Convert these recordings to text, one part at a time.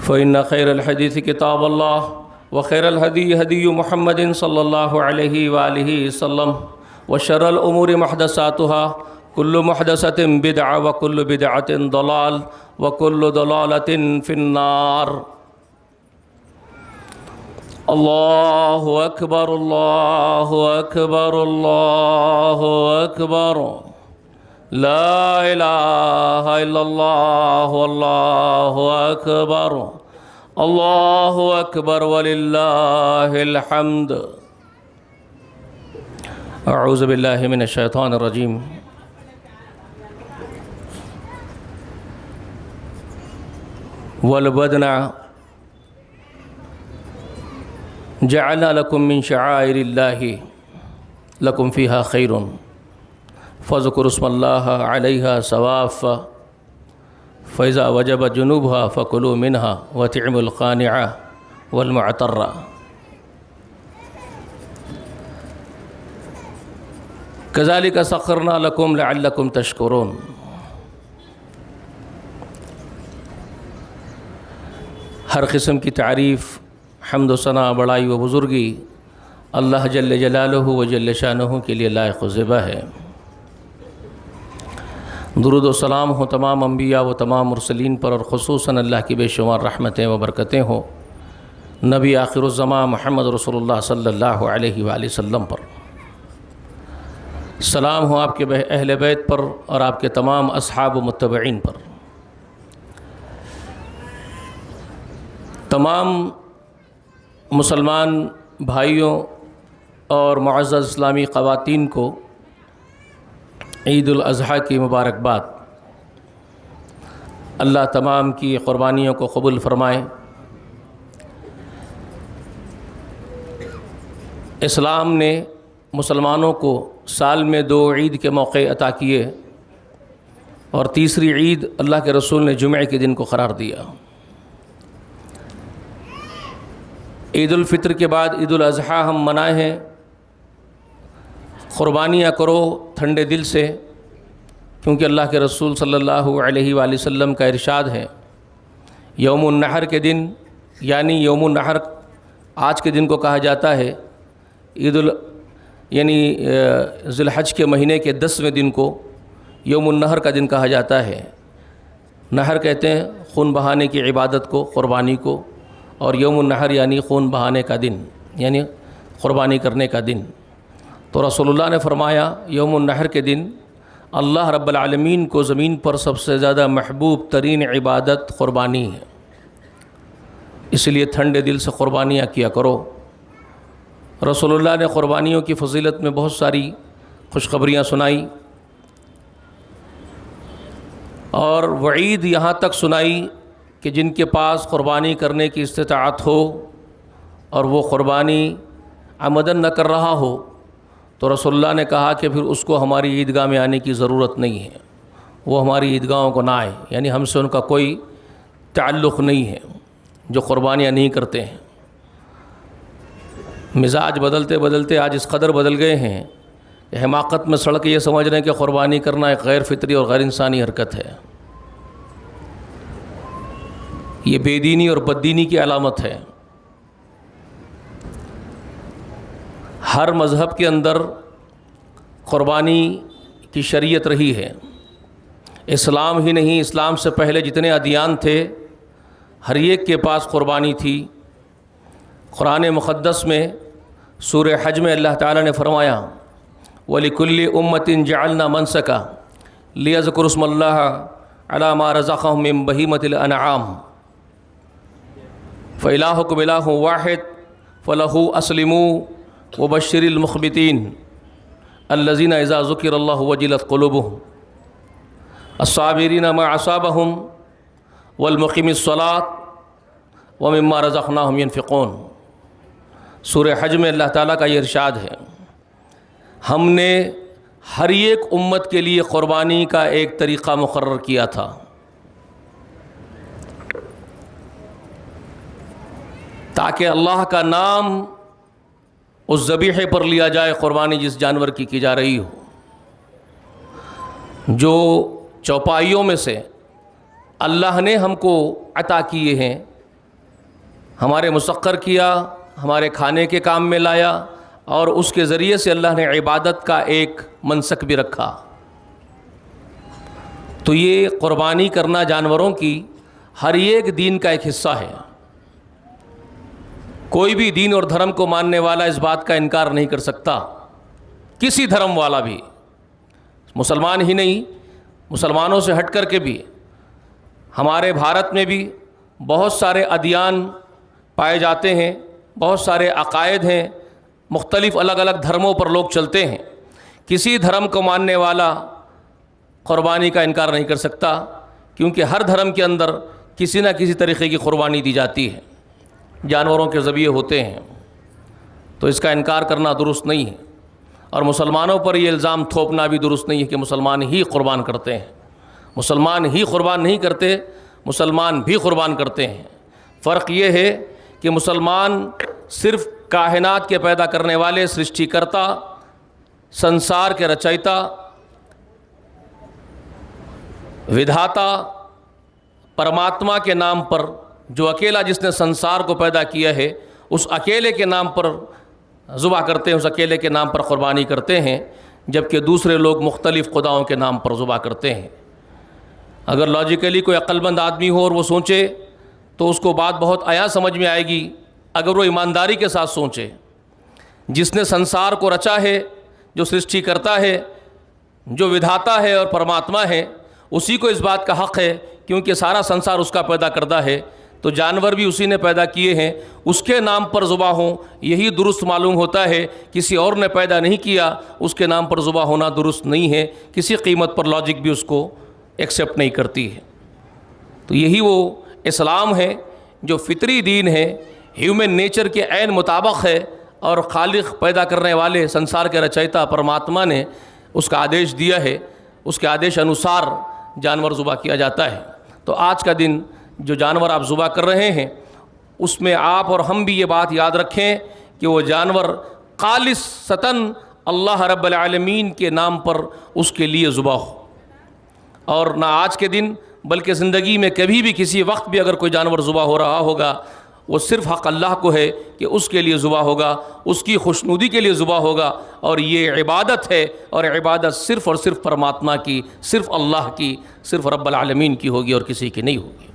فإن خير الحديث كتاب الله وخير الهدي هدي محمد صلى الله عليه وآله وسلم وشر الأمور محدثاتها كل محدثة بدعة وكل بدعة ضلال وكل ضلالة في النار. الله أكبر الله أكبر الله أكبر لا إله إلا الله والله أكبر الله أكبر ولله الحمد. أعوذ بالله من الشيطان الرجيم. والبدن جعلنا لكم من شعائر الله لكم فيها خير فاذكروا اسم الله عليها صواف فإذا وجبت جنوبها فكلوا منها وأطعموا القانع والمعتر. كذلك سخرنا لكم لعلكم تشكرون. ہر قسم کی تعریف، حمد و ثنا، بڑائی و بزرگی اللہ جل جلالہ و جل شانہ کے لیے لائق و زیبا ہے. درود و سلام ہو تمام انبیاء و تمام مرسلین پر، اور خصوصاً اللہ کی بے شمار رحمتیں و برکتیں ہوں نبی آخر الزمان محمد رسول اللہ صلی اللہ علیہ وآلہ وسلم پر. سلام ہو آپ کے اہل بیت پر اور آپ کے تمام اصحاب و متبعین پر. تمام مسلمان بھائیوں اور معزز اسلامی خواتین کو عید الاضحیٰ کی مبارکباد. اللہ تمام کی قربانیوں کو قبول فرمائے. اسلام نے مسلمانوں کو سال میں 2 عید کے موقع عطا کیے، اور تیسری عید اللہ کے رسول نے جمعے کے دن کو قرار دیا. عید الفطر کے بعد عید الاضحیٰ ہم منائے ہیں. قربانیاں کرو ٹھنڈے دل سے، کیونکہ اللہ کے رسول صلی اللہ علیہ وآلہ وسلم کا ارشاد ہے یوم النحر کے دن، یعنی یوم النحر آج کے دن کو کہا جاتا ہے. یعنی ذی الحج کے مہینے کے 10ویں دن کو یوم النحر کا دن کہا جاتا ہے. نحر کہتے ہیں خون بہانے کی عبادت کو، قربانی کو، اور یوم النحر یعنی خون بہانے کا دن، یعنی قربانی کرنے کا دن. تو رسول اللہ نے فرمایا یوم النحر کے دن اللہ رب العالمین کو زمین پر سب سے زیادہ محبوب ترین عبادت قربانی ہے. اس لیے ٹھنڈے دل سے قربانیاں کیا کرو. رسول اللہ نے قربانیوں کی فضیلت میں بہت ساری خوشخبریاں سنائی، اور وعید یہاں تک سنائی کہ جن کے پاس قربانی کرنے کی استطاعت ہو اور وہ قربانی عمدن نہ کر رہا ہو، تو رسول اللہ نے کہا کہ پھر اس کو ہماری عیدگاہ میں آنے کی ضرورت نہیں ہے. وہ ہماری عیدگاہوں کو نہ آئے، یعنی ہم سے ان کا کوئی تعلق نہیں ہے جو قربانیاں نہیں کرتے ہیں. مزاج بدلتے بدلتے آج اس قدر بدل گئے ہیں کہ حماقت میں سڑ کے یہ سمجھ رہے ہیں کہ قربانی کرنا ایک غیر فطری اور غیر انسانی حرکت ہے. یہ بے دینی اور بددینی کی علامت ہے. ہر مذہب کے اندر قربانی کی شریعت رہی ہے. اسلام ہی نہیں، اسلام سے پہلے جتنے ادیان تھے ہر ایک کے پاس قربانی تھی. قرآن مقدس میں سورہ حج میں اللہ تعالیٰ نے فرمایا وَلِكُلِّ أُمَّةٍ جَعَلْنَا مَنْسَكًا لِيَذْكُرُوا اسْمَ اللَّهِ عَلَى مَا رَزَقَهُم مِّن بَهِيمَةِ الْأَنْعَامِ فَإِلَٰهُكُمْ إِلَٰهٌ وَاحِدٌ فَلَهُ أَسْلِمُوا وَبَشِّرِ الْمُخْبِتِينَ الَّذِينَ إِذَا ذُكِرَ اللَّهُ وَجِلَتْ قُلُوبُهُمْ الصَّابِرِينَ مَعَ أَصَابَهُمْ وَالْمُقِيمِي الصَّلَاةَ وَمِمَّا رَزَقْنَاهُمْ يُنْفِقُونَ. سورہ حج میں اللہ تعالیٰ کا یہ ارشاد ہے ہم نے ہر ایک امت کے لیے قربانی کا ایک طریقہ مقرر کیا تھا. تاکہ اللہ کا نام اس ذبیحے پر لیا جائے، قربانی جس جانور کی جا رہی ہو. جو چوپائیوں میں سے اللہ نے ہم کو عطا کیے ہیں ہمارے مسخر کیا، ہمارے کھانے کے کام میں لایا، اور اس کے ذریعے سے اللہ نے عبادت کا ایک منسک بھی رکھا۔ تو یہ قربانی کرنا جانوروں کی ہر ایک دین کا ایک حصہ ہے۔ کوئی بھی دین اور دھرم کو ماننے والا اس بات کا انکار نہیں کر سکتا، کسی دھرم والا بھی، مسلمان ہی نہیں، مسلمانوں سے ہٹ کر کے بھی ہمارے بھارت میں بھی بہت سارے ادیان پائے جاتے ہیں، بہت سارے عقائد ہیں، مختلف الگ الگ دھرموں پر لوگ چلتے ہیں۔ کسی دھرم کو ماننے والا قربانی کا انکار نہیں کر سکتا، کیونکہ ہر دھرم کے اندر کسی نہ کسی طریقے کی قربانی دی جاتی ہے، جانوروں کے ذبیحے ہوتے ہیں، تو اس کا انکار کرنا درست نہیں ہے۔ اور مسلمانوں پر یہ الزام تھوپنا بھی درست نہیں ہے کہ مسلمان ہی قربان کرتے ہیں۔ مسلمان ہی قربان نہیں کرتے، مسلمان بھی قربان کرتے ہیں۔ فرق یہ ہے کہ مسلمان صرف کائنات کے پیدا کرنے والے، سرشٹی کرتا، سنسار کے رچائتا، ودھاتا، پرماتما کے نام پر، جو اکیلا جس نے سنسار کو پیدا کیا ہے، اس اکیلے کے نام پر ذبح کرتے ہیں، اس اکیلے کے نام پر قربانی کرتے ہیں، جبکہ دوسرے لوگ مختلف خداؤں کے نام پر ذبح کرتے ہیں۔ اگر لاجیکلی کوئی عقل مند آدمی ہو اور وہ سوچے تو اس کو بات بہت عیاں سمجھ میں آئے گی، اگر وہ ایمانداری کے ساتھ سوچے۔ جس نے سنسار کو رچا ہے، جو سرشٹی کرتا ہے، جو ودھاتا ہے اور پرماتما ہے، اسی کو اس بات کا حق ہے، کیونکہ سارا سنسار اس کا پیدا کردہ ہے، تو جانور بھی اسی نے پیدا کیے ہیں، اس کے نام پر ذبح ہوں، یہی درست معلوم ہوتا ہے۔ کسی اور نے پیدا نہیں کیا، اس کے نام پر ذبح ہونا درست نہیں ہے، کسی قیمت پر لاجک بھی اس کو ایکسیپٹ نہیں کرتی ہے۔ تو یہی وہ اسلام ہے جو فطری دین ہے، ہیومن نیچر کے عین مطابق ہے، اور خالق پیدا کرنے والے سنسار کے رچائتا پرماتما نے اس کا آدیش دیا ہے، اس کے آدیش انوسار جانور ذبح کیا جاتا ہے۔ تو آج کا دن جو جانور آپ ذبح کر رہے ہیں، اس میں آپ اور ہم بھی یہ بات یاد رکھیں کہ وہ جانور خالصتاً اللہ رب العالمین کے نام پر اس کے لیے ذبح ہو، اور نہ آج کے دن بلکہ زندگی میں کبھی بھی کسی وقت بھی اگر کوئی جانور ذبح ہو رہا ہوگا، وہ صرف حق اللہ کو ہے کہ اس کے لیے ذبح ہوگا، اس کی خوشنودی کے لیے ذبح ہوگا، اور یہ عبادت ہے، اور عبادت صرف اور صرف پرماتما کی، صرف اللہ کی، صرف رب العالمین کی ہوگی، اور کسی کی نہیں ہوگی۔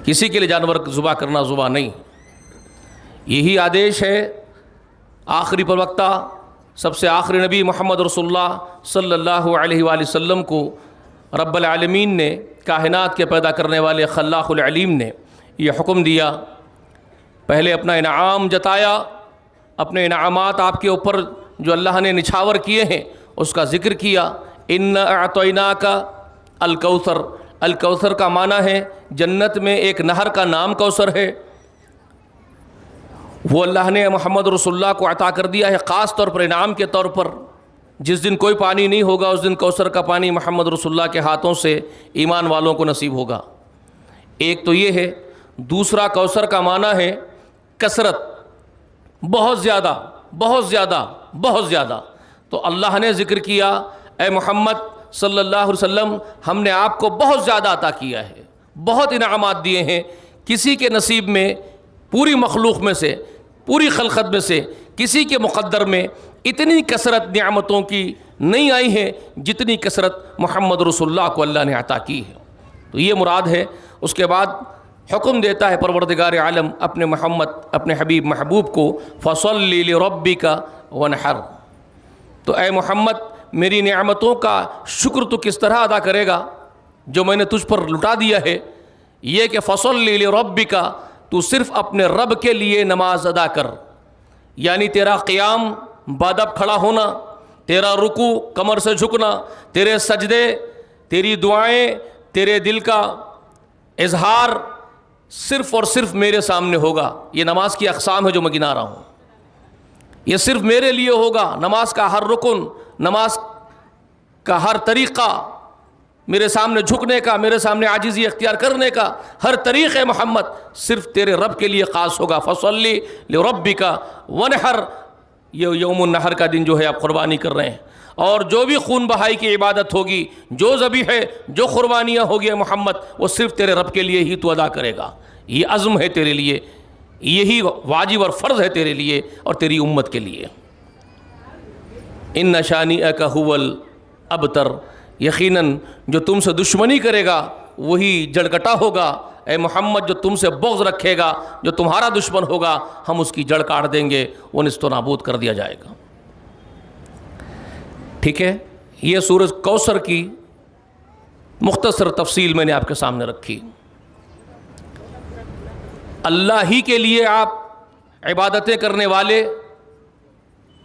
کسی کے لیے جانور ذبح کرنا ذبح نہیں۔ یہی آدیش ہے آخری پروقتہ، سب سے آخری نبی محمد رسول اللہ صلی اللہ علیہ وآلہ وسلم کو رب العالمین نے، کائنات کے پیدا کرنے والے خلاق العلیم نے یہ حکم دیا۔ پہلے اپنا انعام جتایا، اپنے انعامات آپ کے اوپر جو اللہ نے نچھاور کیے ہیں اس کا ذکر کیا۔ اِنَّا أَعْطَيْنَاكَ الکوثر، الکوثر کا معنی ہے جنت میں ایک نہر کا نام کوثر ہے، وہ اللہ نے محمد رسول اللہ کو عطا کر دیا ہے خاص طور پر انعام کے طور پر۔ جس دن کوئی پانی نہیں ہوگا، اس دن کوثر کا پانی محمد رسول اللہ کے ہاتھوں سے ایمان والوں کو نصیب ہوگا۔ ایک تو یہ ہے، دوسرا کوثر کا معنی ہے کثرت، بہت زیادہ بہت زیادہ بہت زیادہ۔ تو اللہ نے ذکر کیا، اے محمد صلی اللہ علیہ وسلم، ہم نے آپ کو بہت زیادہ عطا کیا ہے، بہت انعامات دیے ہیں۔ کسی کے نصیب میں، پوری مخلوق میں سے، پوری خلقت میں سے کسی کے مقدر میں اتنی کثرت نعمتوں کی نہیں آئی ہے جتنی کثرت محمد رسول اللہ کو اللہ نے عطا کی ہے۔ تو یہ مراد ہے۔ اس کے بعد حکم دیتا ہے پروردگار عالم اپنے محمد، اپنے حبیب محبوب کو، فَصَلِّ لِرَبِّكَ وَانْحَرْ۔ تو اے محمد، میری نعمتوں کا شکر تو کس طرح ادا کرے گا جو میں نے تجھ پر لٹا دیا ہے؟ یہ کہ فَصَلِّ لِرَبِّكَ، تو صرف اپنے رب کے لیے نماز ادا کر، یعنی تیرا قیام بادب کھڑا ہونا، تیرا رکوع کمر سے جھکنا، تیرے سجدے، تیری دعائیں، تیرے دل کا اظہار صرف اور صرف میرے سامنے ہوگا۔ یہ نماز کی اقسام ہے جو میں گنا رہا ہوں، یہ صرف میرے لیے ہوگا۔ نماز کا ہر رکن، نماز کا ہر طریقہ، میرے سامنے جھکنے کا، میرے سامنے عاجزی اختیار کرنے کا ہر طریقہ محمد صرف تیرے رب کے لیے خاص ہوگا۔ فَصَلِّ لِرَبِّكَ وَانْحَرْ، یہ یوم النحر کا دن جو ہے آپ قربانی کر رہے ہیں۔ اور جو بھی خون بہائی کی عبادت ہوگی، جو ذبیح ہے، جو قربانیاں ہوگی محمد، وہ صرف تیرے رب کے لیے ہی تو ادا کرے گا. یہ عزم ہے تیرے لیے، یہی واجب اور فرض ہے تیرے لیے اور تیری امت کے لیے. ان شانئک ھو الابتر، یقیناً جو تم سے دشمنی کرے گا وہی جڑکٹا ہوگا. اے محمد، جو تم سے بغض رکھے گا، جو تمہارا دشمن ہوگا، ہم اس کی جڑ کاٹ دیں گے، وہ نیست و نابود کر دیا جائے گا. ٹھیک ہے، یہ سورۃ کوثر کی مختصر تفصیل میں نے آپ کے سامنے رکھی. اللہ ہی کے لیے آپ عبادتیں کرنے والے،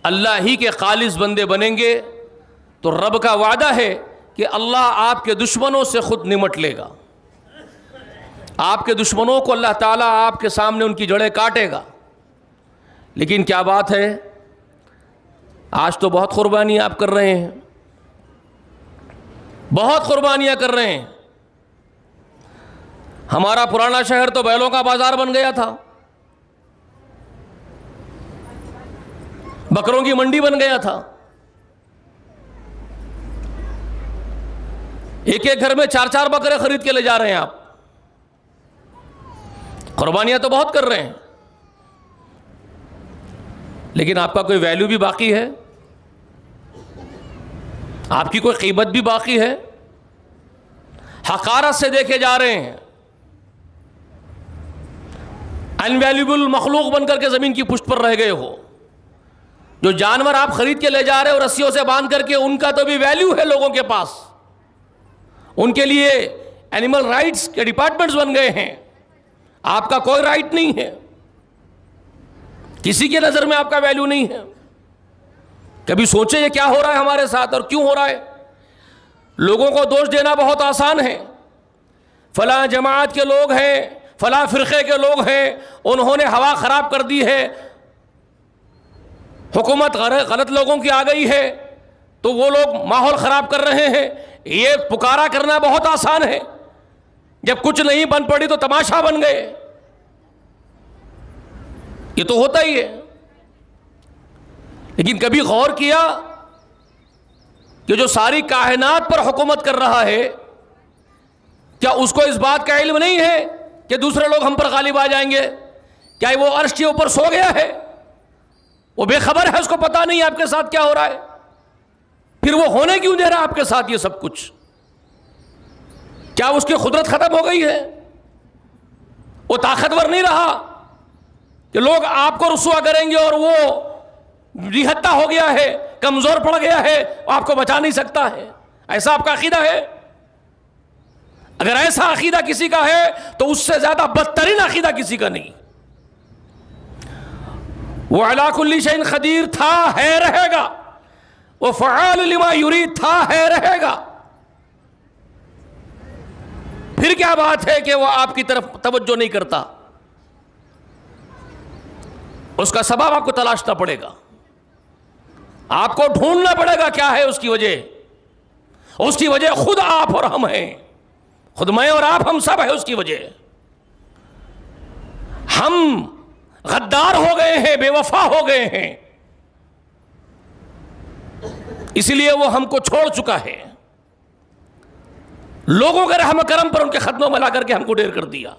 اللہ ہی کے خالص بندے بنیں گے تو رب کا وعدہ ہے کہ اللہ آپ کے دشمنوں سے خود نمٹ لے گا. آپ کے دشمنوں کو اللہ تعالیٰ آپ کے سامنے ان کی جڑیں کاٹے گا. لیکن کیا بات ہے، آج تو بہت قربانیاں آپ کر رہے ہیں، بہت قربانیاں کر رہے ہیں. ہمارا پرانا شہر تو بیلوں کا بازار بن گیا تھا، بکروں کی منڈی بن گیا تھا. ایک ایک گھر میں 4 بکرے خرید کے لے جا رہے ہیں آپ. قربانیاں تو بہت کر رہے ہیں، لیکن آپ کا کوئی ویلیو بھی باقی ہے؟ آپ کی کوئی قیمت بھی باقی ہے؟ حقارت سے دیکھے جا رہے ہیں، انویلیبل مخلوق بن کر کے زمین کی پشت پر رہ گئے ہو. جو جانور آپ خرید کے لے جا رہے ہو رسیوں سے باندھ کر کے، ان کا تو بھی ویلیو ہے لوگوں کے پاس. ان کے لیے اینیمل رائٹس کے ڈپارٹمنٹس بن گئے ہیں. آپ کا کوئی رائٹ نہیں ہے، کسی کے نظر میں آپ کا ویلیو نہیں ہے. کبھی سوچے یہ کیا ہو رہا ہے ہمارے ساتھ اور کیوں ہو رہا ہے؟ لوگوں کو دوش دینا بہت آسان ہے. فلاں جماعت کے لوگ ہیں، فلاں فرقے کے لوگ ہیں، انہوں نے ہوا خراب کر دی ہے، حکومت غلط لوگوں کی آ گئی ہے تو وہ لوگ ماحول خراب کر رہے ہیں. یہ پکارا کرنا بہت آسان ہے، جب کچھ نہیں بن پڑی تو تماشا بن گئے. یہ تو ہوتا ہی ہے. لیکن کبھی غور کیا کہ جو ساری کائنات پر حکومت کر رہا ہے، کیا اس کو اس بات کا علم نہیں ہے کہ دوسرے لوگ ہم پر غالب آ جائیں گے؟ کیا وہ عرش کے اوپر سو گیا ہے؟ وہ بے خبر ہے، اس کو پتا نہیں آپ کے ساتھ کیا ہو رہا ہے. پھر وہ ہونے کیوں دے رہا ہے آپ کے ساتھ یہ سب کچھ؟ کیا اس کی قدرت ختم ہو گئی ہے؟ وہ طاقتور نہیں رہا کہ لوگ آپ کو رسوا کریں گے اور وہ نہتا ہو گیا ہے، کمزور پڑ گیا ہے، آپ کو بچا نہیں سکتا ہے؟ ایسا آپ کا عقیدہ ہے؟ اگر ایسا عقیدہ کسی کا ہے تو اس سے زیادہ بدترین عقیدہ کسی کا نہیں. وہ علی کل شیء قدیر تھا، ہے، رہے گا. وہ فعال لما یرید تھا، ہے، رہے گا. پھر کیا بات ہے کہ وہ آپ کی طرف توجہ نہیں کرتا؟ اس کا سبب آپ کو تلاشنا پڑے گا، آپ کو ڈھونڈنا پڑے گا کیا ہے اس کی وجہ. اس کی وجہ خود آپ اور ہم ہیں، خود میں اور آپ، ہم سب ہیں اس کی وجہ. ہم غدار ہو گئے ہیں، بے وفا ہو گئے ہیں، اس لیے وہ ہم کو چھوڑ چکا ہے. لوگوں کے رحم کرم پر ان کے خدموں میں لا کر کے ہم کو ڈیر کر دیا.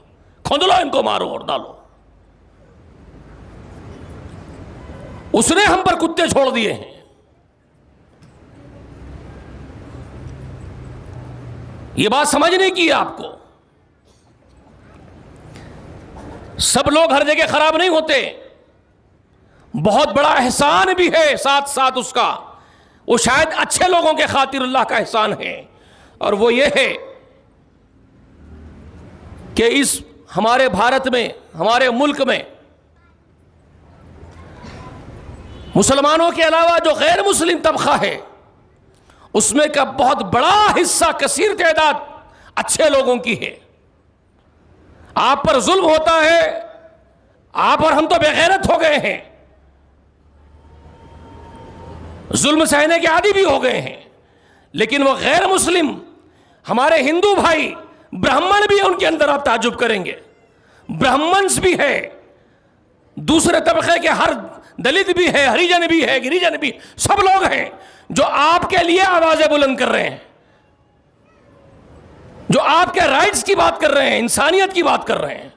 کھود لو ان کو، مارو اور ڈالو. اس نے ہم پر کتے چھوڑ دیے ہیں. یہ بات سمجھنے کی ہے آپ کو. سب لوگ ہر جگہ خراب نہیں ہوتے. بہت بڑا احسان بھی ہے ساتھ ساتھ اس کا، وہ شاید اچھے لوگوں کے خاطر اللہ کا احسان ہے، اور وہ یہ ہے کہ اس ہمارے بھارت میں، ہمارے ملک میں مسلمانوں کے علاوہ جو غیر مسلم طبقہ ہے، اس میں کا بہت بڑا حصہ، کثیر تعداد اچھے لوگوں کی ہے. آپ پر ظلم ہوتا ہے، آپ اور ہم تو بے غیرت ہو گئے ہیں، ظلم سہنے کے عادی بھی ہو گئے ہیں. لیکن وہ غیر مسلم ہمارے ہندو بھائی، برہمن بھی ان کے اندر آپ تعجب کریں گے، برہمنس بھی ہے، دوسرے طبقے کے ہر دلت بھی ہے، ہریجن بھی ہے، گریجن بھی، سب لوگ ہیں جو آپ کے لیے آوازیں بلند کر رہے ہیں، جو آپ کے رائٹس کی بات کر رہے ہیں، انسانیت کی بات کر رہے ہیں.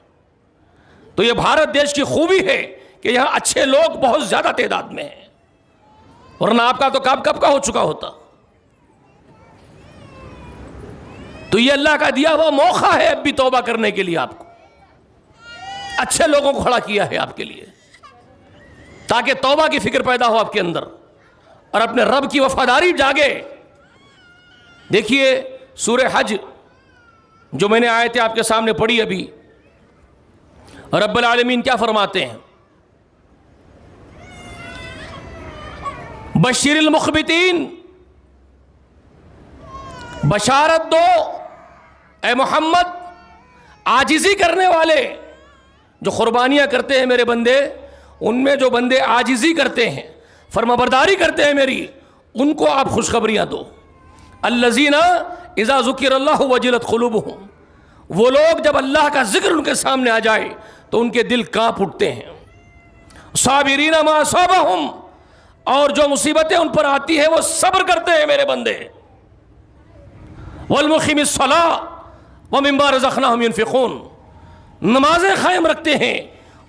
تو یہ بھارت دیش کی خوبی ہے کہ یہاں اچھے لوگ بہت زیادہ تعداد میں ہیں، ورنہ آپ کا تو کب کا ہو چکا ہوتا. تو یہ اللہ کا دیا ہوا موقع ہے اب بھی توبہ کرنے کے لیے. آپ کو اچھے لوگوں کو کھڑا کیا ہے آپ کے لیے تاکہ توبہ کی فکر پیدا ہو آپ کے اندر اور اپنے رب کی وفاداری جاگے. دیکھیے سورہ حج جو میں نے آیتیں آپ کے سامنے پڑھی ابھی، رب العالمین کیا فرماتے ہیں؟ بشیر المخبتین، بشارت دو اے محمد عاجزی کرنے والے، جو قربانیاں کرتے ہیں میرے بندے، ان میں جو بندے عاجزی کرتے ہیں، فرمانبرداری کرتے ہیں میری، ان کو آپ خوشخبریاں دو. الذین اذا ذکر اللہ وجلت قلوبہم، وہ لوگ جب اللہ کا ذکر ان کے سامنے آ جائے تو ان کے دل کانپ اٹھتے ہیں. صابرین ما اصابہم، اور جو مصیبتیں ان پر آتی ہیں وہ صبر کرتے ہیں میرے بندے. والمقیم الصلاۃ ومما رزقناہم ينفقون، نمازیں قائم رکھتے ہیں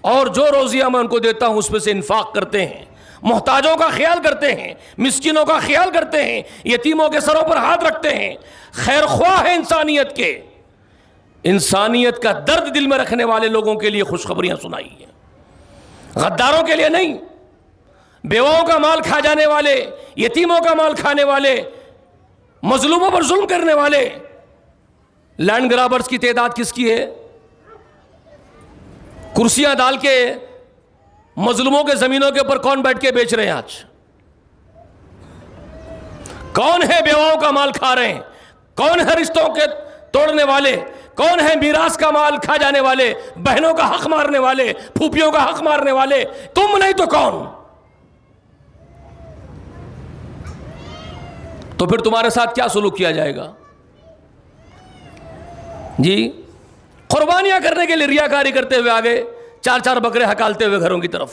اور جو روزیاں میں ان کو دیتا ہوں اس میں سے انفاق کرتے ہیں، محتاجوں کا خیال کرتے ہیں، مسکینوں کا خیال کرتے ہیں، یتیموں کے سروں پر ہاتھ رکھتے ہیں، خیر خواہ ہیں انسانیت کے. انسانیت کا درد دل میں رکھنے والے لوگوں کے لیے خوشخبریاں سنائی ہیں، غداروں کے لیے نہیں. بیواؤں کا مال کھا جانے والے، یتیموں کا مال کھانے والے، مظلوموں پر ظلم کرنے والے. لینڈ گرابرز کی تعداد کس کی ہے؟ کرسیاں ڈال کے مظلوموں کے زمینوں کے اوپر کون بیٹھ کے بیچ رہے ہیں آج؟ کون ہے بیواؤں کا مال کھا رہے ہیں؟ کون ہے رشتوں کے توڑنے والے؟ کون ہے میراث کا مال کھا جانے والے، بہنوں کا حق مارنے والے، پھوپھیوں کا حق مارنے والے؟ تم نہیں تو کون؟ تو پھر تمہارے ساتھ کیا سلوک کیا جائے گا؟ جی قربانیاں کرنے کے لیے ریاکاری کرتے ہوئے آگے 4 بکرے ہکالتے ہوئے گھروں کی طرف.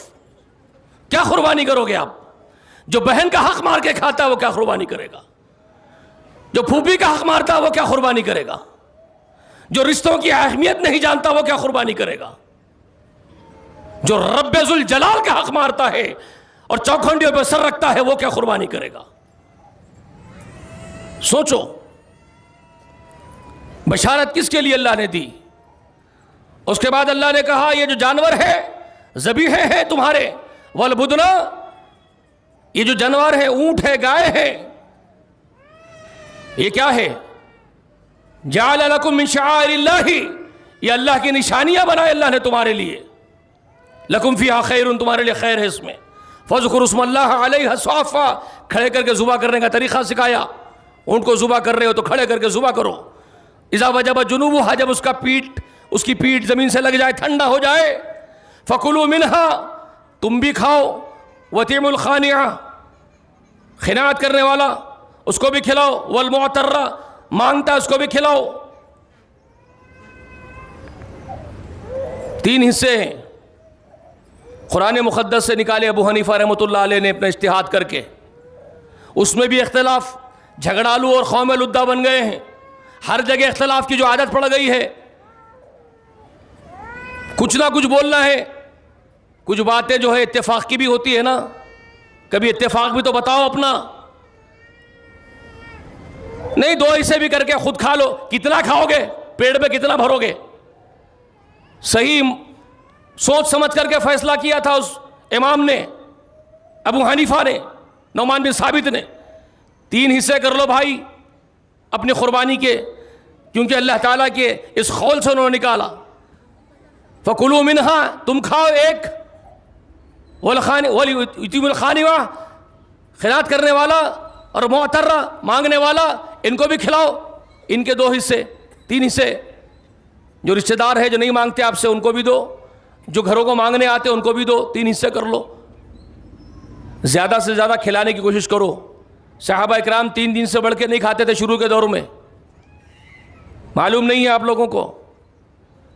کیا قربانی کرو گے آپ؟ جو بہن کا حق مار کے کھاتا ہے وہ کیا قربانی کرے گا؟ جو پھوپھی کا حق مارتا ہے وہ کیا قربانی کرے گا؟ جو رشتوں کی اہمیت نہیں جانتا وہ کیا قربانی کرے گا؟ جو رب ذوالجلال کا حق مارتا ہے اور چوکھنڈیوں پہ سر رکھتا ہے وہ کیا قربانی کرے گا؟ سوچو. بشارت کس کے لیے اللہ نے دی؟ اس کے بعد اللہ نے کہا یہ جو جانور ہے، ذبیحے ہیں تمہارے، والبدنا، یہ جو جانور ہے، اونٹ ہے، گائے ہے، یہ کیا ہے؟ جعل لکم من شعائر اللہ، یہ اللہ کی نشانیاں بنائے اللہ نے تمہارے لیے. لکم فیہا خیر، تمہارے لیے خیر ہے اس میں. فاذکروا اسم اللہ علیہا صافا، کھڑے کر کے ذبح کرنے کا طریقہ سکھایا. اونٹ کو ذبح کر رہے ہو تو کھڑے کر کے ذبح کرو. اذا وجب جنوبها، جب اس کی پیٹھ زمین سے لگ جائے، ٹھنڈا ہو جائے. فکلوا منہا، تم بھی کھاؤ. وطعموا القانع، خیانت کرنے والا اس کو بھی کھلاؤ. والمعتر، مانگتا اس کو بھی کھلاؤ. 3 حصے ہیں قرآن مقدس سے نکالے ابو حنیفہ رحمۃ اللہ علیہ نے اپنا اجتہاد کر کے. اس میں بھی اختلاف، جھگڑالو اور قوم لدہ بن گئے ہیں. ہر جگہ اختلاف کی جو عادت پڑ گئی ہے، کچھ نہ کچھ بولنا ہے. کچھ باتیں جو ہے اتفاق کی بھی ہوتی ہے نا، کبھی اتفاق بھی تو بتاؤ اپنا. نہیں 2 حصے بھی کر کے خود کھا لو. کتنا کھاؤ گے؟ پیڑ پہ کتنا بھرو گے؟ صحیح سوچ سمجھ کر کے فیصلہ کیا تھا اس امام نے، ابو حنیفہ نے، نعمان بن ثابت نے. 3 حصے کر لو بھائی اپنی قربانی کے، کیونکہ اللہ تعالیٰ کے اس قول سے انہوں نے نکالا. فَكُلُوا مِنْهَا، تم کھاؤ ایک. وَلْيُطْعِمُ الْقَانِعَ، خیانت کرنے والا اور معتر مانگنے والا، ان کو بھی کھلاؤ. ان کے 2 حصے، 3 حصے. جو رشتہ دار ہے جو نہیں مانگتے آپ سے ان کو بھی دو، جو گھروں کو مانگنے آتے ان کو بھی دو. 3 حصے کر لو. زیادہ سے زیادہ کھلانے کی کوشش کرو. صحابہ اکرام 3 دن سے بڑھ کے نہیں کھاتے تھے شروع کے دور میں. معلوم نہیں ہے آپ لوگوں کو؟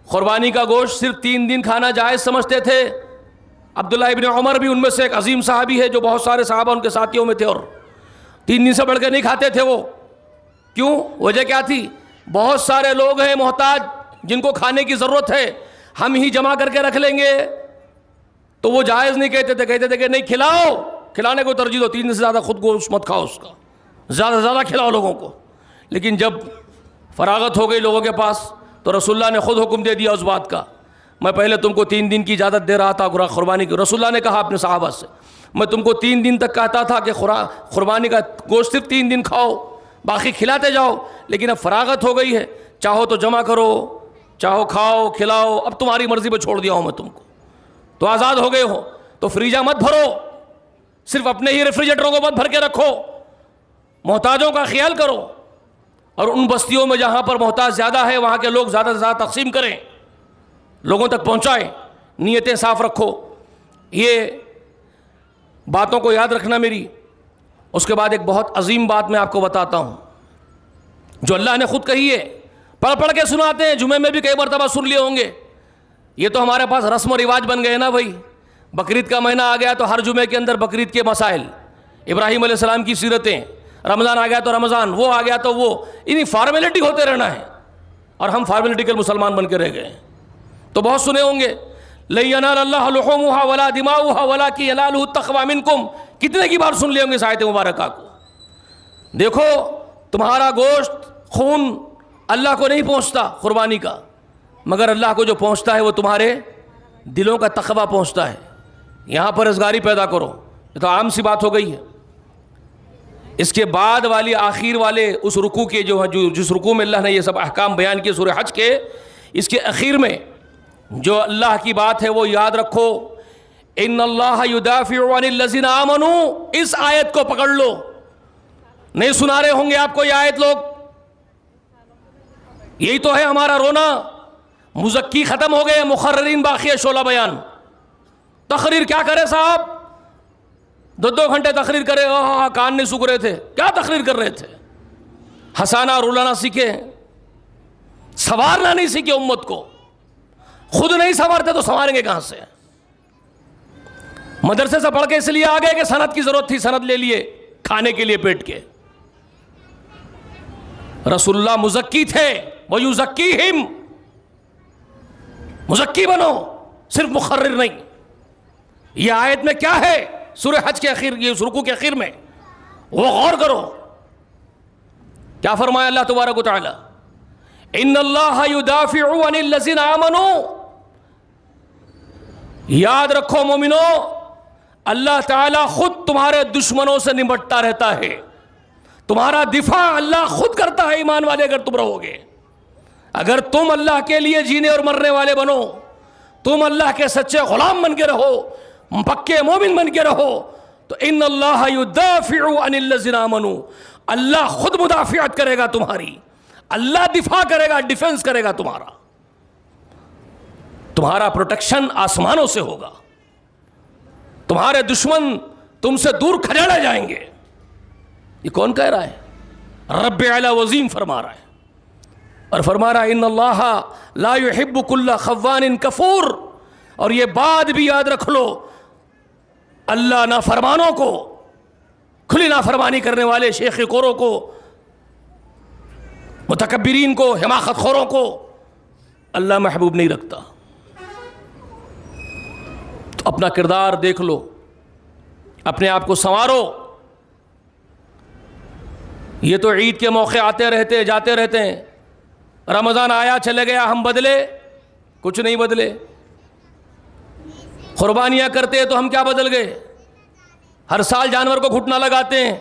قربانی کا گوشت صرف 3 دن کھانا جائز سمجھتے تھے. عبداللہ ابن عمر بھی ان میں سے ایک عظیم صحابی ہے جو بہت سارے صحابہ ان کے ساتھیوں میں تھے، اور 3 دن سے بڑھ کے نہیں کھاتے تھے وہ. کیوں؟ وجہ کیا تھی؟ بہت سارے لوگ ہیں محتاج جن کو کھانے کی ضرورت ہے، ہم ہی جمع کر کے رکھ لیں گے. تو وہ جائز نہیں کہتے تھے، کہتے تھے کہ نہیں، کھلاؤ، کھلانے کو ترجیح دو، 3 دن سے زیادہ خود گوشت مت کھاؤ، اس کا زیادہ سے زیادہ کھلاؤ لوگوں کو. لیکن جب فراغت ہو گئی لوگوں کے پاس تو رسول اللہ نے خود حکم دے دیا اس بات کا. میں پہلے تم کو 3 دن کی اجازت دے رہا تھا قربانی کی. رسول اللہ نے کہا اپنے صحابہ سے، میں تم کو 3 دن تک کہتا تھا کہ قربانی کا گوشت صرف 3 دن کھاؤ، باقی کھلاتے جاؤ، لیکن اب فراغت ہو گئی ہے، چاہو تو جمع کرو، چاہو کھاؤ کھلاؤ، اب تمہاری مرضی پہ چھوڑ دیا ہوں میں تم کو، تو آزاد ہو گئے ہو. تو فریجہ مت بھرو، صرف اپنے ہی ریفریجریٹروں کو مت بھر کے رکھو، محتاجوں کا خیال کرو، اور ان بستیوں میں جہاں پر محتاج زیادہ ہے وہاں کے لوگ زیادہ سے زیادہ تقسیم کریں، لوگوں تک پہنچائیں، نیتیں صاف رکھو. یہ باتوں کو یاد رکھنا میری. اس کے بعد ایک بہت عظیم بات میں آپ کو بتاتا ہوں جو اللہ نے خود کہی ہے، پڑھ کے سناتے ہیں، جمعے میں بھی کئی مرتبہ سن لیے ہوں گے. یہ تو ہمارے پاس رسم و رواج بن گئے نا بھائی. بقرعید کا مہینہ آ گیا تو ہر جمعے کے اندر بقرعید کے مسائل، ابراہیم علیہ السلام کی سیرتیں، رمضان آ گیا تو رمضان، وہ آ گیا تو وہ، انہیں فارمیلٹی ہوتے رہنا ہے، اور ہم فارمیلٹیکل مسلمان بن کے رہ گئے. تو بہت سنے ہوں گے، لَن يَنَالَ اللَّهَ لُحُومُهَا وَلَا دِمَاؤُهَا وَلَٰكِن يَنَالُهُ التَّقْوَىٰ مِنكُمْ. کتنے کی بار سن لیے ہوں گے اس آیت مبارکہ کو. دیکھو تمہارا گوشت، خون اللہ کو نہیں پہنچتا قربانی کا، مگر اللہ کو جو پہنچتا ہے وہ تمہارے دلوں کا تقویٰ پہنچتا ہے. یہاں پرہیزگاری پیدا کرو، یہ تو عام سی بات ہو گئی ہے. اس کے بعد والی آخر والے اس رکوع کے جس رکوع میں اللہ نے یہ سب احکام بیان کیے سورہ حج کے، اس کے اخیر میں جو اللہ کی بات ہے وہ یاد رکھو، ان اللہ یدافع عن الذین آمنوا. اس آیت کو پکڑ لو. نہیں سنا رہے ہوں گے آپ کو یہ آیت لوگ، یہی تو ہے ہمارا رونا. مزکی ختم ہو گئے، مقررین باقی ہے شعلہ بیان. تقریر کیا کرے صاحب، 2 گھنٹے تقریر کرے، کان نہیں سوکھ رہے تھے. کیا تقریر کر رہے تھے؟ ہنسانا رلانا سیکھے، سنوارنا نہیں سیکھے امت کو. خود نہیں سنوارتے تو سنواریں گے کہاں سے؟ مدرسے سے پڑھ کے اس لیے آ گئے کہ سند کی ضرورت تھی، سند لے لیے کھانے کے لیے پیٹ کے. رسول اللہ مزکی تھے، وَيُزَكِّيهِمْ. مزکی بنو، صرف مقرر نہیں. یہ آیت میں کیا ہے سورہ حج کے اخیر، یہ رکوع کے اخیر میں وہ غور کرو. کیا فرمایا اللہ تبارک و تعالی؟ ان اللہ یدافع عن الذین آمنوا. یاد رکھو مومنو، اللہ تعالیٰ خود تمہارے دشمنوں سے نمٹتا رہتا ہے. تمہارا دفاع اللہ خود کرتا ہے ایمان والے اگر تم رہو گے. اگر تم اللہ کے لیے جینے اور مرنے والے بنو، تم اللہ کے سچے غلام بن کے رہو، پکے مومن بن کے رہو، تو ان اللہ یدافع عن الذین آمنوا. اللہ خود مدافعت کرے گا تمہاری، اللہ دفاع کرے گا، ڈیفنس کرے گا تمہارا. تمہارا پروٹیکشن آسمانوں سے ہوگا. تمہارے دشمن تم سے دور کھجاڑے جائیں گے. یہ کون کہہ رہا ہے؟ رب اعلی وعظیم فرما رہا ہے، اور فرما رہا ہے ان اللہ لا يحب كل خوان کفور. اور یہ بات بھی یاد رکھ لو، اللہ نافرمانوں کو، کھلی نافرمانی کرنے والے شیخ کوروں کو، متکبرین کو، حماقت خوروں کو اللہ محبوب نہیں رکھتا. تو اپنا کردار دیکھ لو، اپنے آپ کو سنوارو. یہ تو عید کے موقع آتے رہتے جاتے رہتے ہیں. رمضان آیا چلے گیا، ہم بدلے؟ کچھ نہیں بدلے. قربانیاں کرتے تو ہم کیا بدل گئے؟ ہر سال جانور کو گھٹنا لگاتے ہیں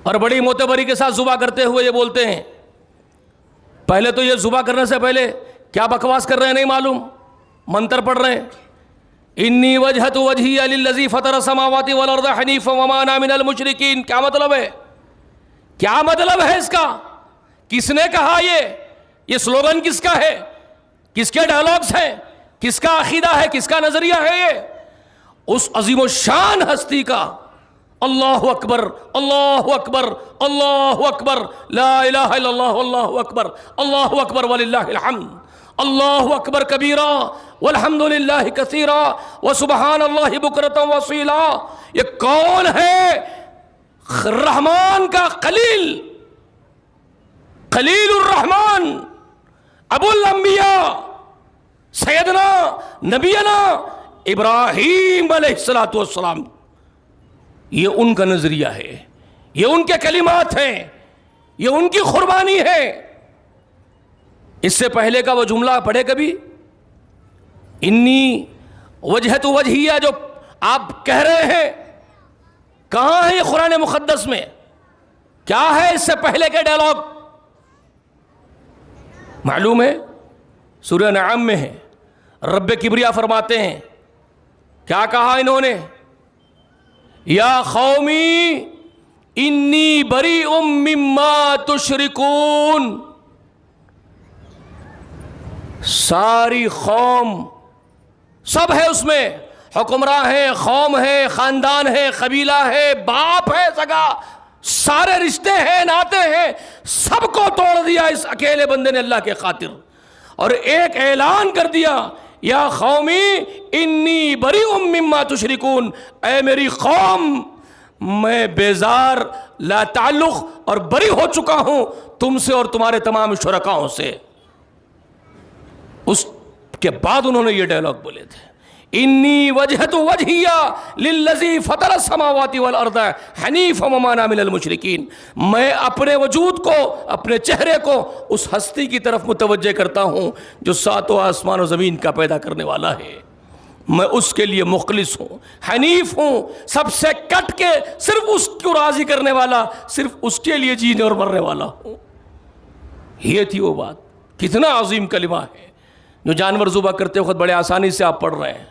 اور بڑی معتبری کے ساتھ ذبح کرتے ہوئے یہ بولتے ہیں. پہلے تو یہ ذبح کرنے سے پہلے کیا بکواس کر رہے ہیں نہیں معلوم، منتر پڑھ رہے ہیں. انی وجہت وجہی للذی فطر السماوات والارض حنیفا وما انا من المشرکین. کیا مطلب ہے؟ کیا مطلب ہے اس کا؟ کس نے کہا؟ یہ سلوگن کس کا ہے؟ کس کے ڈائلاگز ہیں؟ کس کا عقیدہ ہے؟ کس کا نظریہ ہے؟ یہ اس عظیم الشان ہستی کا. اللہ اکبر، اللہ اکبر، اللہ اکبر، لا الہ الا اللہ، اللہ اکبر، اللہ اکبر وللہ الحمد، اللہ اکبر کبیرہ والحمد للہ کثیرہ وسبحان اللہ بکرۃ وصیلا. یہ کون ہے؟ رحمان کا خلیل، خلیل الرحمان، ابو الانبیاء، سیدنا نبینا ابراہیم علیہ السلام. یہ ان کا نظریہ ہے، یہ ان کے کلمات ہیں، یہ ان کی قربانی ہے. اس سے پہلے کا وہ جملہ پڑھے کبھی؟ انی وجہت وجہیہ جو آپ کہہ رہے ہیں، کہاں ہے یہ قرآن مقدس میں؟ کیا ہے اس سے پہلے کے ڈائلاگ؟ معلوم ہے سورہ انعام میں ہے. رب کبریا فرماتے ہیں، کیا کہا انہوں نے؟ یا قومی انی بریء مما تشرکون. ساری قوم سب ہے اس میں، حکمراں ہے، قوم ہے، خاندان ہے، قبیلہ ہے، باپ ہے، سگا، سارے رشتے ہیں، ناتے ہیں، سب کو توڑ دیا اس اکیلے بندے نے اللہ کے خاطر. اور ایک اعلان کر دیا، یا قومی انی بریء مما تشرکون، اے میری قوم میں بیزار، لا تعلق اور بری ہو چکا ہوں تم سے اور تمہارے تمام شرکاؤں سے. اس کے بعد انہوں نے یہ ڈائلاگ بولے تھے، انی وجہت وجہیہ للذی فطر السماوات والارض حنیفا وما انا من المشرکین. میں اپنے وجود کو، اپنے چہرے کو اس ہستی کی طرف متوجہ کرتا ہوں جو ساتوں آسمان و زمین کا پیدا کرنے والا ہے. میں اس کے لیے مخلص ہوں، حنیف ہوں، سب سے کٹ کے صرف اس کو راضی کرنے والا، صرف اس کے لیے جینے اور مرنے والا ہوں. یہ تھی وہ بات. کتنا عظیم کلمہ ہے جو جانور ذبح کرتے وقت بڑے آسانی سے آپ پڑھ رہے ہیں.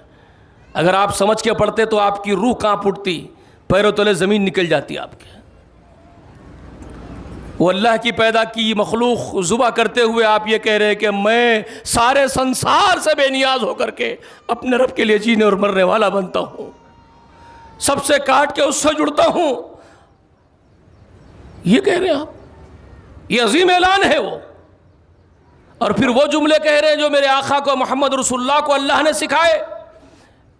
اگر آپ سمجھ کے پڑھتے تو آپ کی روح کانپ اٹھتی، پیروں تلے زمین نکل جاتی آپ کے. وہ اللہ کی پیدا کی مخلوق ذبح کرتے ہوئے آپ یہ کہہ رہے کہ میں سارے سنسار سے بے نیاز ہو کر کے اپنے رب کے لیے جینے اور مرنے والا بنتا ہوں، سب سے کاٹ کے اس سے جڑتا ہوں. یہ کہہ رہے ہیں آپ، یہ عظیم اعلان ہے وہ. اور پھر وہ جملے کہہ رہے ہیں جو میرے آقا کو، محمد رسول اللہ کو اللہ نے سکھائے.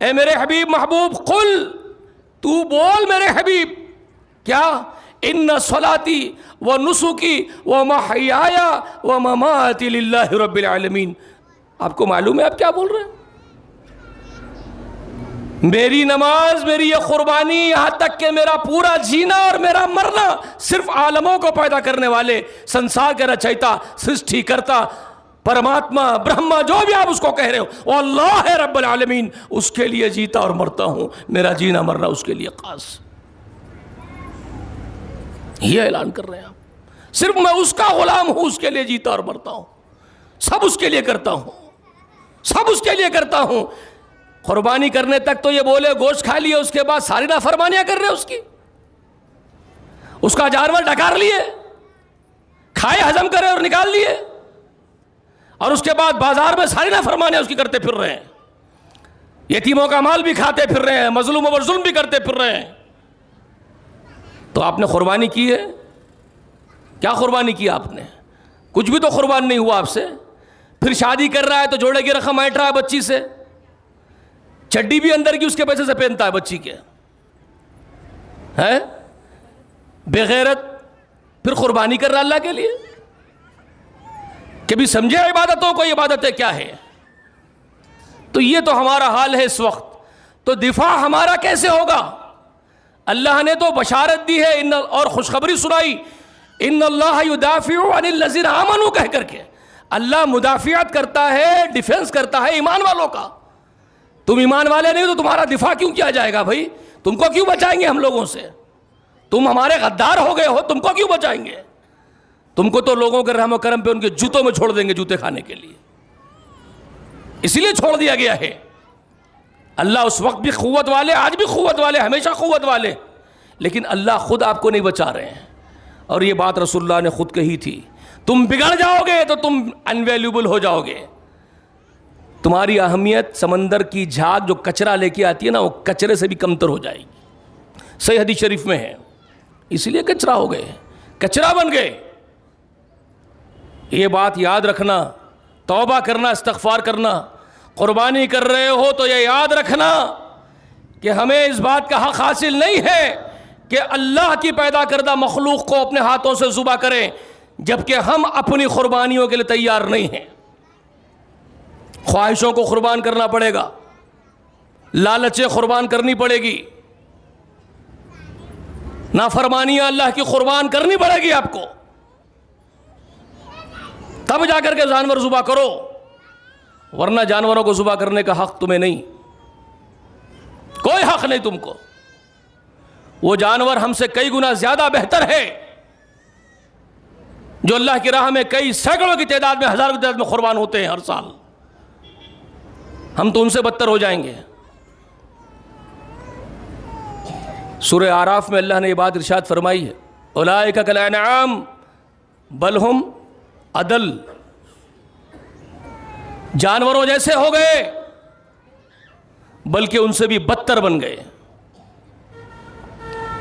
اے میرے حبیب محبوب، قل، تو بول میرے حبیب، کیا؟ ان صلاتی و نسکی و محیای و مماتی للہ رب العالمین. آپ کو معلوم ہے آپ کیا بول رہے ہیں؟ میری نماز، میری یہ قربانی، یہاں تک کہ میرا پورا جینا اور میرا مرنا صرف عالموں کو پیدا کرنے والے، سنسار کا رچیتا، سرشٹی کرتا، پرماتما، برہما، جو بھی آپ اس کو کہہ رہے ہو، وہ اللہ ہے رب العالمین، اس کے لیے جیتا اور مرتا ہوں، میرا جینا مرنا اس کے لیے خاص. یہ اعلان کر رہے ہیں آپ، صرف میں اس کا غلام ہوں، اس کے لیے جیتا اور مرتا ہوں، سب اس کے لیے کرتا ہوں، سب اس کے لیے کرتا ہوں. قربانی کرنے تک تو یہ بولے گوشت کھا لیے، اس کے بعد ساری نافرمانیاں کر رہے اس کی، اس کا جانور ڈکار لیے، کھائے، ہضم کرے اور نکال لیے، اور اس کے بعد بازار میں ساری نافرمانیاں اس کی کرتے پھر رہے ہیں. یتیموں کا مال بھی کھاتے پھر رہے ہیں، مظلوموں پر ظلم بھی کرتے پھر رہے ہیں. تو آپ نے قربانی کی ہے؟ کیا قربانی کی آپ نے؟ کچھ بھی تو قربان نہیں ہوا آپ سے. پھر شادی کر رہا ہے تو جوڑے کی رقم ایٹ رہا ہے بچی سے، چڈی بھی اندر کی اس کے پیسے سے پہنتا ہے بچی کے، ہے بے غیرت. پھر قربانی کر رہا اللہ کے لیے. کبھی سمجھے عبادتوں کو، عبادتیں کیا ہے؟ تو یہ تو ہمارا حال ہے اس وقت. تو دفاع ہمارا کیسے ہوگا؟ اللہ نے تو بشارت دی ہے اور خوشخبری سنائی، ان اللہ یدافع عن الذین آمنوا کہہ کر کے. اللہ مدافعت کرتا ہے، ڈیفنس کرتا ہے ایمان والوں کا. تم ایمان والے نہیں تو تمہارا دفاع کیوں کیا جائے گا بھائی؟ تم کو کیوں بچائیں گے ہم لوگوں سے؟ تم ہمارے غدار ہو گئے ہو، تم کو کیوں بچائیں گے؟ تم کو تو لوگوں کے رحم و کرم پہ ان کے جوتوں میں چھوڑ دیں گے جوتے کھانے کے لیے. اسی لیے چھوڑ دیا گیا ہے. اللہ اس وقت بھی قوت والے، آج بھی قوت والے، ہمیشہ قوت والے، لیکن اللہ خود آپ کو نہیں بچا رہے ہیں. اور یہ بات رسول اللہ نے خود کہی تھی، تم بگڑ جاؤ گے تو تم انویلیبل ہو جاؤ گے. تمہاری اہمیت سمندر کی جھاگ جو کچرا لے کے آتی ہے نا، وہ کچرے سے بھی کمتر ہو جائے گی. صحیح حدیث شریف میں ہے. اس لیے کچرا ہو گئے، کچرا بن گئے. یہ بات یاد رکھنا. توبہ کرنا، استغفار کرنا. قربانی کر رہے ہو تو یہ یاد رکھنا کہ ہمیں اس بات کا حق حاصل نہیں ہے کہ اللہ کی پیدا کردہ مخلوق کو اپنے ہاتھوں سے ذبح کریں جبکہ ہم اپنی قربانیوں کے لیے تیار نہیں ہیں. خواہشوں کو قربان کرنا پڑے گا، لالچیں قربان کرنی پڑے گی، نافرمانیاں اللہ کی قربان کرنی پڑے گی آپ کو، تب جا کر کے جانور ذبح کرو، ورنہ جانوروں کو ذبح کرنے کا حق تمہیں نہیں، کوئی حق نہیں تم کو. وہ جانور ہم سے کئی گنا زیادہ بہتر ہے جو اللہ کی راہ میں کئی سینکڑوں کی تعداد میں، ہزاروں کی تعداد میں قربان ہوتے ہیں ہر سال. ہم تو ان سے بدتر ہو جائیں گے. سورہ اعراف میں اللہ نے یہ بات ارشاد فرمائی ہے، اولئک کالانعام بل ہم اضل. جانوروں جیسے ہو گئے بلکہ ان سے بھی بدتر بن گئے.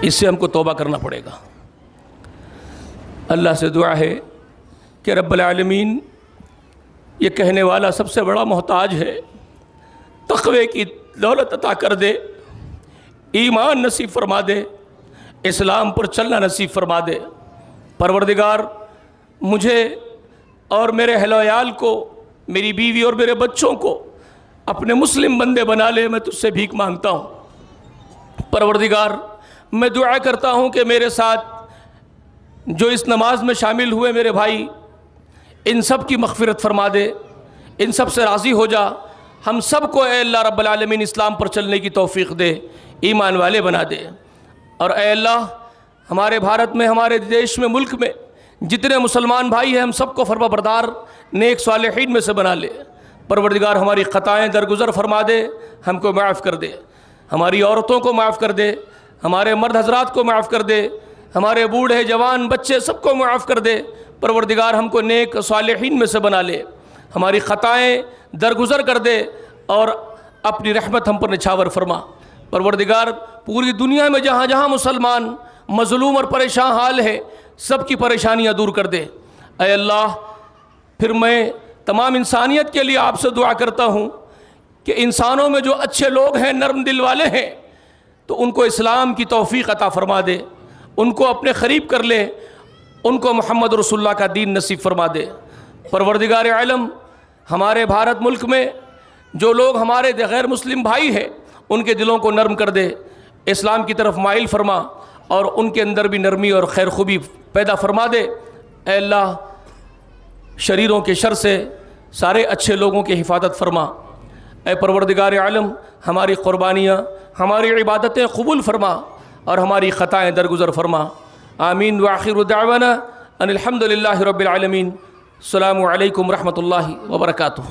اس سے ہم کو توبہ کرنا پڑے گا. اللہ سے دعا ہے کہ رب العالمین یہ کہنے والا سب سے بڑا محتاج ہے، تقوی کی دولت عطا کر دے، ایمان نصیب فرما دے، اسلام پر چلنا نصیب فرما دے. پروردگار مجھے اور میرے اہل و عیال کو، میری بیوی اور میرے بچوں کو اپنے مسلم بندے بنا لے، میں تجھ سے بھیک مانگتا ہوں. پروردگار میں دعا کرتا ہوں کہ میرے ساتھ جو اس نماز میں شامل ہوئے میرے بھائی، ان سب کی مغفرت فرما دے، ان سب سے راضی ہو جا. ہم سب کو اے اللہ رب العالمین اسلام پر چلنے کی توفیق دے، ایمان والے بنا دے. اور اے اللہ ہمارے بھارت میں، ہمارے دیش میں، ملک میں جتنے مسلمان بھائی ہیں، ہم سب کو فرما بردار نیک صالحین میں سے بنا لے. پروردگار ہماری خطائیں درگزر فرما دے، ہم کو معاف کر دے، ہماری عورتوں کو معاف کر دے، ہمارے مرد حضرات کو معاف کر دے، ہمارے بوڑھے جوان بچے سب کو معاف کر دے. پروردگار ہم کو نیک صالحین میں سے بنا لے، ہماری خطائیں درگزر کر دے اور اپنی رحمت ہم پر نچھاور فرما. پروردگار پوری دنیا میں جہاں جہاں مسلمان مظلوم اور پریشان حال ہے، سب کی پریشانیاں دور کر دے. اے اللہ پھر میں تمام انسانیت کے لیے آپ سے دعا کرتا ہوں کہ انسانوں میں جو اچھے لوگ ہیں، نرم دل والے ہیں، تو ان کو اسلام کی توفیق عطا فرما دے، ان کو اپنے قریب کر لے، ان کو محمد رسول اللہ کا دین نصیب فرما دے. پروردگار عالم ہمارے بھارت ملک میں جو لوگ ہمارے غیر مسلم بھائی ہیں، ان کے دلوں کو نرم کر دے، اسلام کی طرف مائل فرما اور ان کے اندر بھی نرمی اور خیر خوبی پیدا فرما دے. اے اللہ شریروں کے شر سے سارے اچھے لوگوں کی حفاظت فرما. اے پروردگار عالم ہماری قربانیاں، ہماری عبادتیں قبول فرما اور ہماری خطائیں درگزر فرما. آمین. وآخر دعوانا ان الحمد للہ رب العالمین. السلام علیکم ورحمۃ اللہ وبرکاتہ.